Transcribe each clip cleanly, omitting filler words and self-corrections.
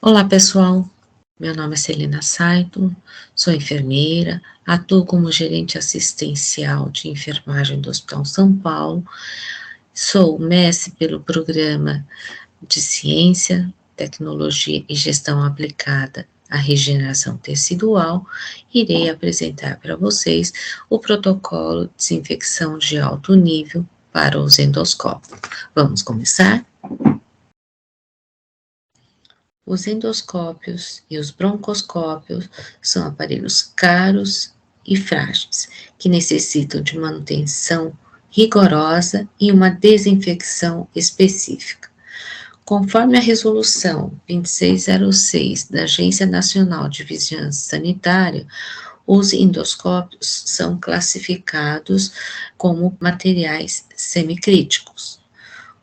Olá pessoal, meu nome é Celina Saito, sou enfermeira, atuo como gerente assistencial de enfermagem do Hospital São Paulo, sou mestre pelo programa de Ciência, Tecnologia e Gestão Aplicada à Regeneração Tecidual. Irei apresentar para vocês o protocolo de desinfecção de alto nível para os endoscópios. Vamos começar? Os endoscópios e os broncoscópios são aparelhos caros e frágeis, que necessitam de manutenção rigorosa e uma desinfecção específica. Conforme a resolução 2606 da Agência Nacional de Vigilância Sanitária, os endoscópios são classificados como materiais semicríticos.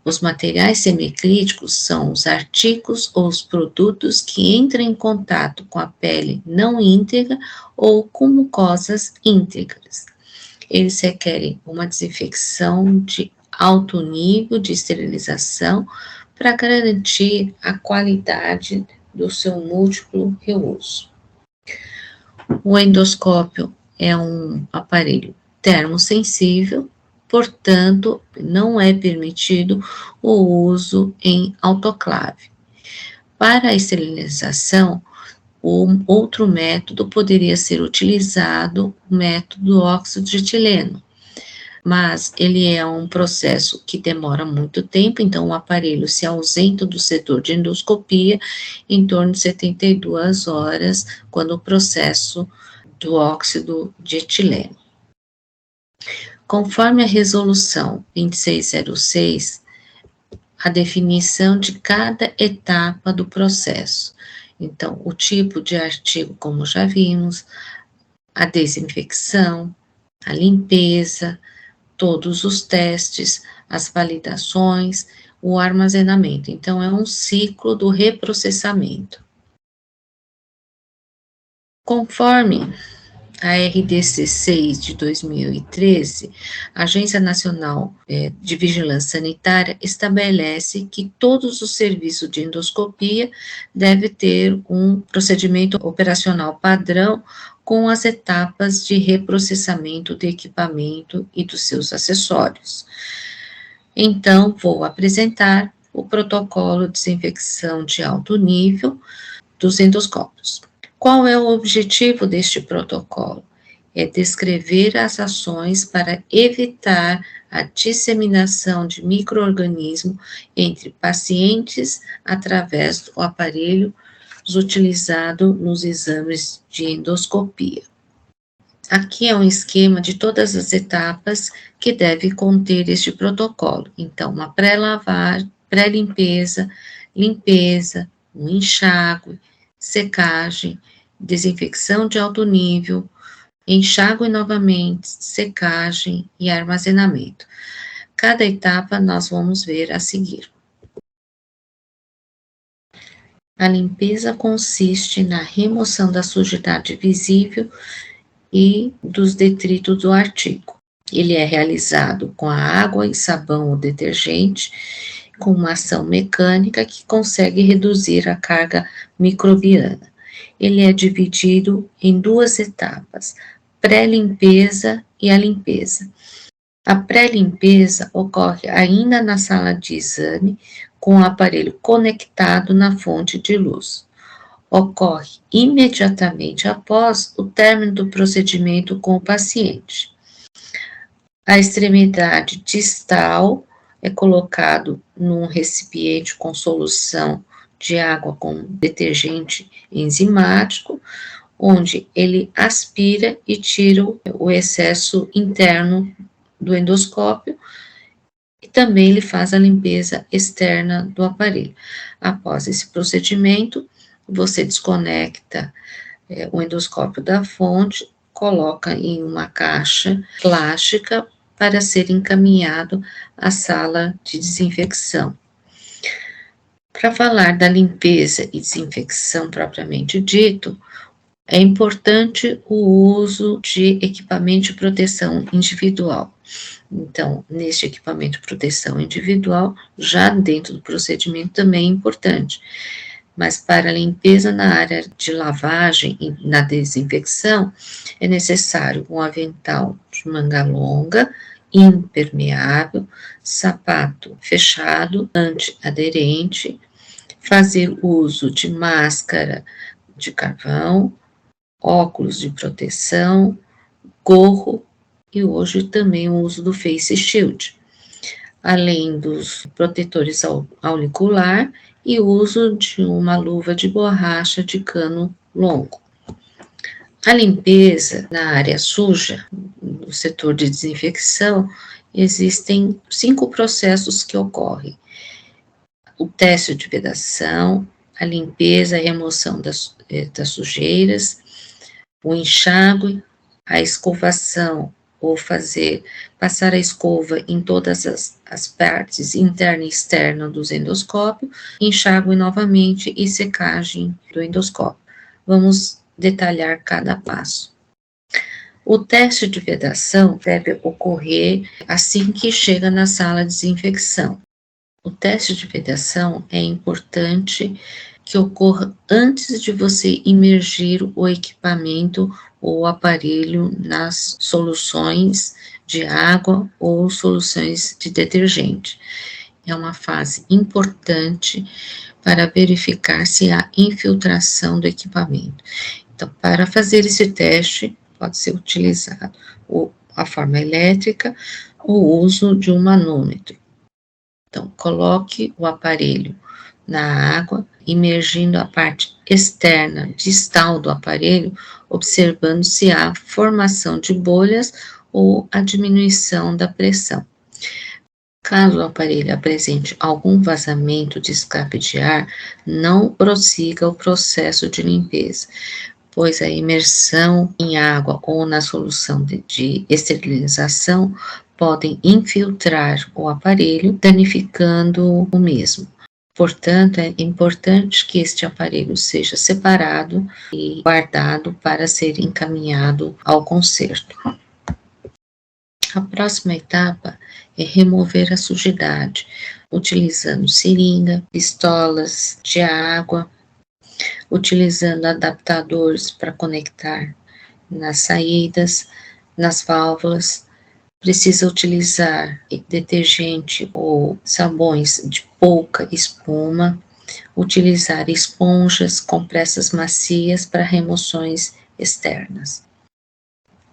Os materiais semicríticos são os artigos ou os produtos que entram em contato com a pele não íntegra ou com mucosas íntegras. Eles requerem uma desinfecção de alto nível de esterilização para garantir a qualidade do seu múltiplo reuso. O endoscópio é um aparelho termosensível, portanto, não é permitido o uso em autoclave. Para a esterilização, outro método poderia ser utilizado, o método óxido de etileno, mas ele é um processo que demora muito tempo, então o aparelho se ausenta do setor de endoscopia em torno de 72 horas, quando o processo do óxido de etileno. Conforme a resolução 2606, a definição de cada etapa do processo. Então, o tipo de artigo, como já vimos, a desinfecção, a limpeza, todos os testes, as validações, o armazenamento. Então, é um ciclo do reprocessamento. Conforme a RDC 6 de 2013, a Agência Nacional de Vigilância Sanitária estabelece que todos os serviços de endoscopia devem ter um procedimento operacional padrão com as etapas de reprocessamento do equipamento e dos seus acessórios. Então, vou apresentar o protocolo de desinfecção de alto nível dos endoscópios. Qual é o objetivo deste protocolo? É descrever as ações para evitar a disseminação de micro-organismos entre pacientes através do aparelho utilizado nos exames de endoscopia. Aqui é um esquema de todas as etapas que deve conter este protocolo. Então, uma pré-lavagem, pré-limpeza, limpeza, um enxágue, secagem, desinfecção de alto nível, enxágue novamente, secagem e armazenamento. Cada etapa nós vamos ver a seguir. A limpeza consiste na remoção da sujidade visível e dos detritos do artigo. Ele é realizado com a água e sabão ou detergente, com uma ação mecânica que consegue reduzir a carga microbiana. Ele é dividido em duas etapas, pré-limpeza e a limpeza. A pré-limpeza ocorre ainda na sala de exame, com o aparelho conectado na fonte de luz. Ocorre imediatamente após o término do procedimento com o paciente. A extremidade distal é colocado num recipiente com solução de água com detergente enzimático, onde ele aspira e tira o excesso interno do endoscópio, e também ele faz a limpeza externa do aparelho. Após esse procedimento, você desconecta o endoscópio da fonte, coloca em uma caixa plástica para ser encaminhado à sala de desinfecção. Para falar da limpeza e desinfecção propriamente dito, é importante o uso de equipamento de proteção individual. Então, neste equipamento de proteção individual, já dentro do procedimento também é importante Mas para a limpeza na área de lavagem e na desinfecção, é necessário um avental de manga longa, impermeável, sapato fechado, antiaderente, fazer uso de máscara de carvão, óculos de proteção, gorro e hoje também o uso do face shield, além dos protetores auricular e o uso de uma luva de borracha de cano longo. A limpeza na área suja, no setor de desinfecção, existem 5 processos que ocorrem: o teste de vedação, a limpeza, a remoção das sujeiras, o enxágue, a escovação, ou passar a escova em todas as partes interna e externa do endoscópio, enxágue novamente e secagem do endoscópio. Vamos detalhar cada passo. O teste de vedação deve ocorrer assim que chega na sala de desinfecção. O teste de vedação é importante que ocorra antes de você imergir o equipamento ou aparelho nas soluções de água ou soluções de detergente. É uma fase importante para verificar se há infiltração do equipamento. Então, para fazer esse teste, pode ser utilizado a forma elétrica ou o uso de um manômetro. Então, coloque o aparelho na água, imergindo a parte externa distal do aparelho, observando se há formação de bolhas ou a diminuição da pressão. Caso o aparelho apresente algum vazamento de escape de ar, não prossiga o processo de limpeza, pois a imersão em água ou na solução de esterilização podem infiltrar o aparelho, danificando o mesmo. Portanto, é importante que este aparelho seja separado e guardado para ser encaminhado ao conserto. A próxima etapa é remover a sujidade, utilizando seringa, pistolas de água, utilizando adaptadores para conectar nas saídas, nas válvulas. Precisa utilizar detergente ou sabões de pouca espuma, utilizar esponjas, compressas macias para remoções externas.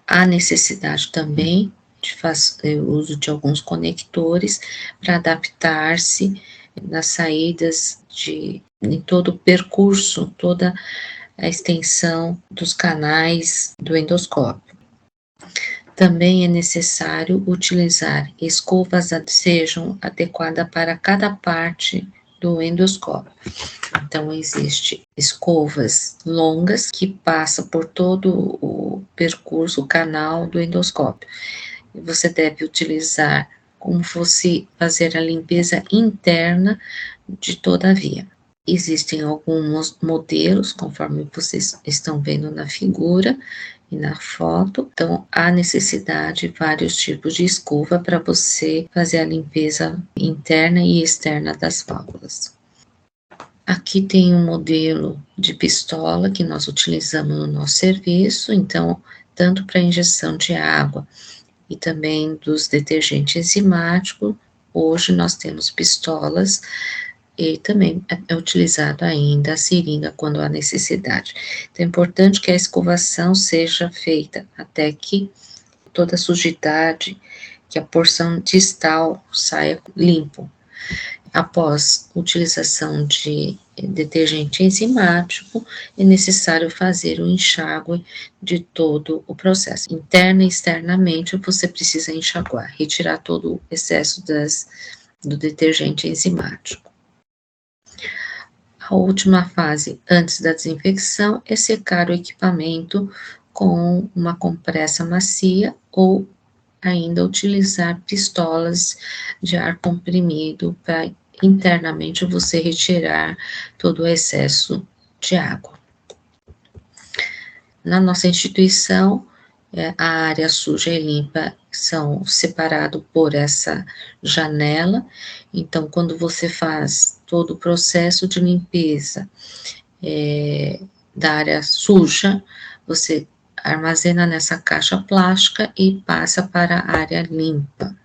Há necessidade também de fazer uso de alguns conectores para adaptar-se nas saídas em todo o percurso, toda a extensão dos canais do endoscópio. Também é necessário utilizar escovas que sejam adequadas para cada parte do endoscópio. Então, existe escovas longas que passam por todo o percurso, o canal do endoscópio. Você deve utilizar como fosse fazer a limpeza interna de toda a via. Existem alguns modelos, conforme vocês estão vendo na figura e na foto. Então, há necessidade de vários tipos de escova para você fazer a limpeza interna e externa das válvulas. Aqui tem um modelo de pistola que nós utilizamos no nosso serviço, então, tanto para injeção de água e também dos detergentes enzimáticos, hoje nós temos pistolas e também é utilizado ainda a seringa quando há necessidade. Então, é importante que a escovação seja feita até que toda a sujidade, que a porção distal saia limpo. Após utilização de detergente enzimático, é necessário fazer o enxágue de todo o processo. Interna e externamente, você precisa enxaguar, retirar todo o excesso do detergente enzimático. A última fase, antes da desinfecção, é secar o equipamento com uma compressa macia ou ainda utilizar pistolas de ar comprimido para internamente você retirar todo o excesso de água. Na nossa instituição, a área suja e limpa são separados por essa janela, então quando você faz todo o processo de limpeza da área suja, você armazena nessa caixa plástica e passa para a área limpa.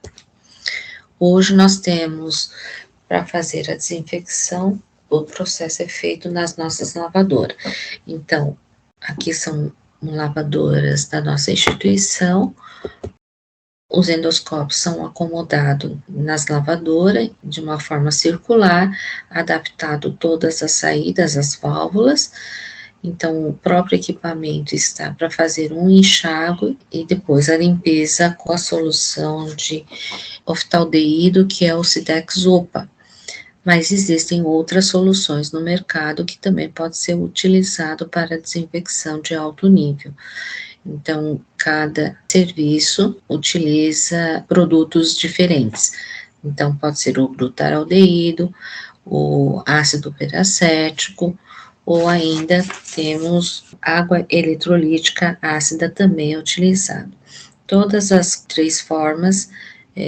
Hoje nós temos, para fazer a desinfecção, o processo é feito nas nossas lavadoras. Então, aqui são lavadoras da nossa instituição. Os endoscópios são acomodados nas lavadoras de uma forma circular, adaptado todas as saídas, as válvulas. Então, o próprio equipamento está para fazer um enxágue e depois a limpeza com a solução de oftaldeído, que é o Sidex-OPA. Mas existem outras soluções no mercado que também pode ser utilizado para desinfecção de alto nível. Então, cada serviço utiliza produtos diferentes. Então, pode ser o glutaraldeído, o ácido peracético, ou ainda temos água eletrolítica ácida também utilizada. Todas as 3 formas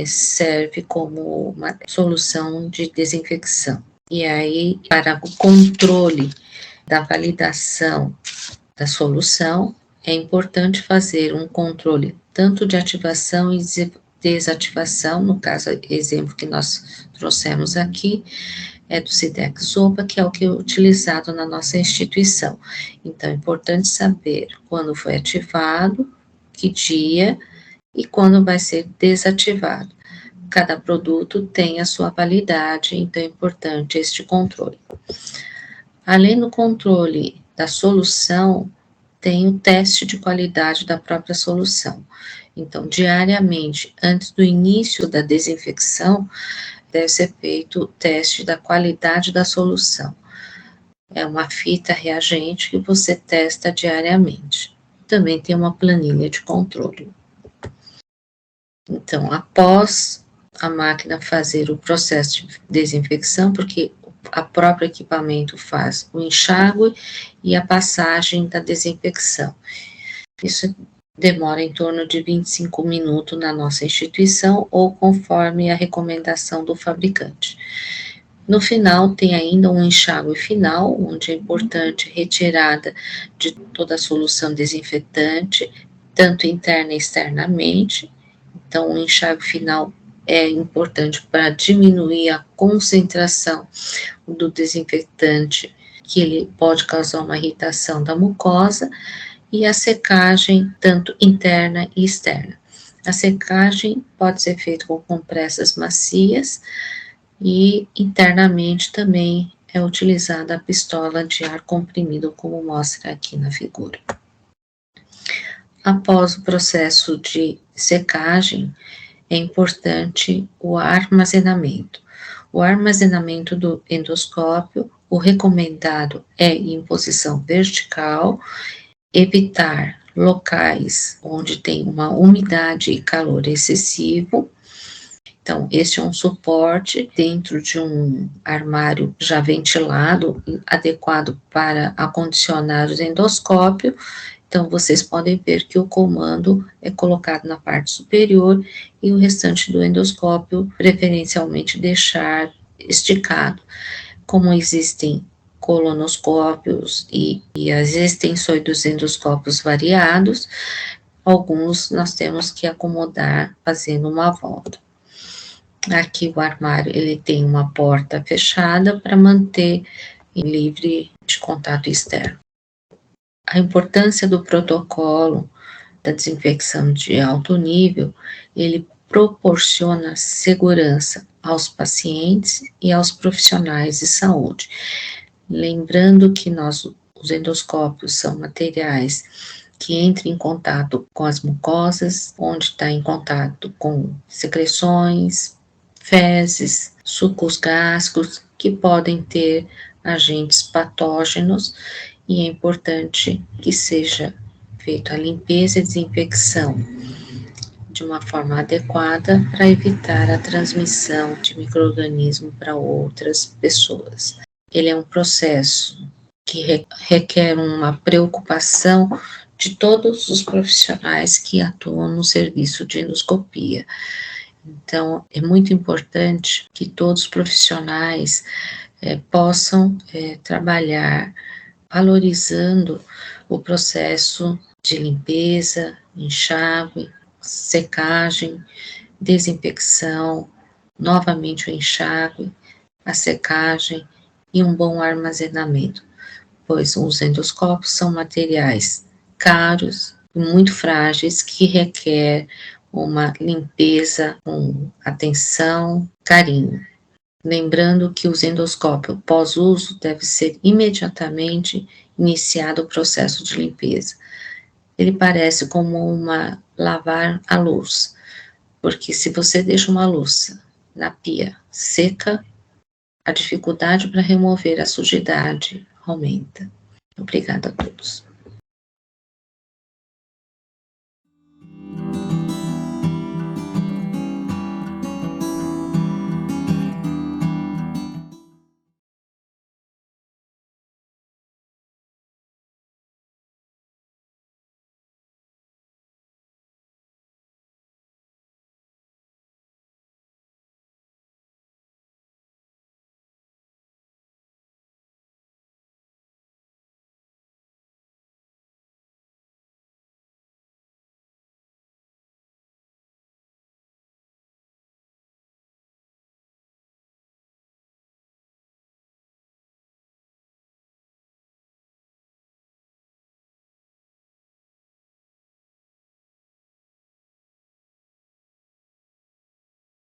serve como uma solução de desinfecção. E aí, para o controle da validação da solução, é importante fazer um controle tanto de ativação e desativação, no caso, exemplo que nós trouxemos aqui, é do Sidex-OPA, que é o que é utilizado na nossa instituição. Então, é importante saber quando foi ativado, que dia, e quando vai ser desativado. Cada produto tem a sua validade, então é importante este controle. Além do controle da solução, tem o teste de qualidade da própria solução. Então, diariamente, antes do início da desinfecção, deve ser feito o teste da qualidade da solução. É uma fita reagente que você testa diariamente. Também tem uma planilha de controle. Então, após a máquina fazer o processo de desinfecção, porque o próprio equipamento faz o enxágue e a passagem da desinfecção. Isso demora em torno de 25 minutos na nossa instituição ou conforme a recomendação do fabricante. No final, tem ainda um enxágue final, onde é importante retirada de toda a solução desinfetante, tanto interna e externamente. Então, o enxágue final é importante para diminuir a concentração do desinfetante, que ele pode causar uma irritação da mucosa, e a secagem, tanto interna e externa. A secagem pode ser feita com compressas macias e internamente também é utilizada a pistola de ar comprimido, como mostra aqui na figura. Após o processo de secagem, é importante o armazenamento. O armazenamento do endoscópio, o recomendado é em posição vertical, evitar locais onde tem uma umidade e calor excessivo. Então, este é um suporte dentro de um armário já ventilado, adequado para acondicionar o endoscópio. Então, vocês podem ver que o comando é colocado na parte superior e o restante do endoscópio, preferencialmente, deixar esticado. Como existem colonoscópios e as extensões dos endoscópios variados, alguns nós temos que acomodar fazendo uma volta. Aqui o armário, ele tem uma porta fechada para manter livre de contato externo. A importância do protocolo da desinfecção de alto nível, ele proporciona segurança aos pacientes e aos profissionais de saúde. Lembrando que os endoscópios são materiais que entram em contato com as mucosas, onde está em contato com secreções, fezes, sucos gástricos, que podem ter agentes patógenos, e é importante que seja feita a limpeza e desinfecção de uma forma adequada para evitar a transmissão de micro-organismos para outras pessoas. Ele é um processo que requer uma preocupação de todos os profissionais que atuam no serviço de endoscopia. Então, é muito importante que todos os profissionais possam trabalhar valorizando o processo de limpeza, enxágue, secagem, desinfecção, novamente o enxágue, a secagem e um bom armazenamento, pois os endoscópios são materiais caros e muito frágeis que requer uma limpeza com atenção, carinho. Lembrando que o endoscópio pós-uso deve ser imediatamente iniciado o processo de limpeza. Ele parece como lavar a louça, porque se você deixa uma louça na pia seca, a dificuldade para remover a sujidade aumenta. Obrigada a todos.